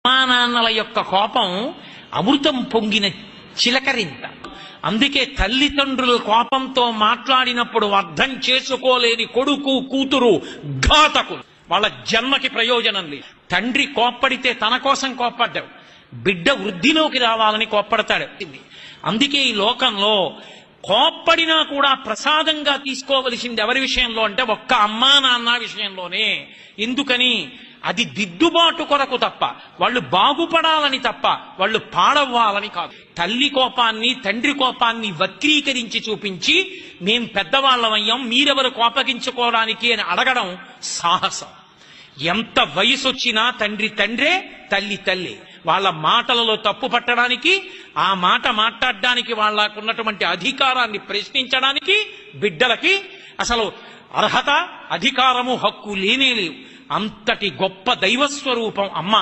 అమ్మానాన్నల యొక్క కోపం అమృతం పొంగిన చిలకరింత. అందుకే తల్లిదండ్రుల కోపంతో మాట్లాడినప్పుడు అర్థం చేసుకోలేని కొడుకు కూతురు ఘాతకులు, వాళ్ళ జన్మకి ప్రయోజనం లేదు. తండ్రి కోప్పడితే తన కోసం కోప్పడ్డాడు, బిడ్డ వృద్ధిలోకి రావాలని కోప్పడతాడు. అందుకే ఈ లోకంలో కోప్పడినా కూడా ప్రసాదంగా తీసుకోవలసింది ఎవరి విషయంలో అంటే ఒక్క అమ్మా నాన్న విషయంలోనే. ఎందుకని? అది దిద్దుబాటు కొరకు తప్ప, వాళ్ళు బాగుపడాలని తప్ప, వాళ్ళు పాడవ్వాలని కాదు. తల్లి కోపాన్ని తండ్రి కోపాన్ని వక్రీకరించి చూపించి మేం పెద్దవాళ్ళమయ్యాం మీరెవరు కోపగించుకోవడానికి అని అడగడం సాహసం. ఎంత వయసు వచ్చినా తండ్రి తండ్రే, తల్లి తల్లి. వాళ్ళ మాటలలో తప్పు పట్టడానికి, ఆ మాట మాట్లాడడానికి, వాళ్ళకున్నటువంటి అధికారాన్ని ప్రశ్నించడానికి బిడ్డలకి అసలు అర్హత, అధికారము, హక్కు లేనే లేవు. అంతటి గొప్ప దైవస్వరూపం అమ్మ.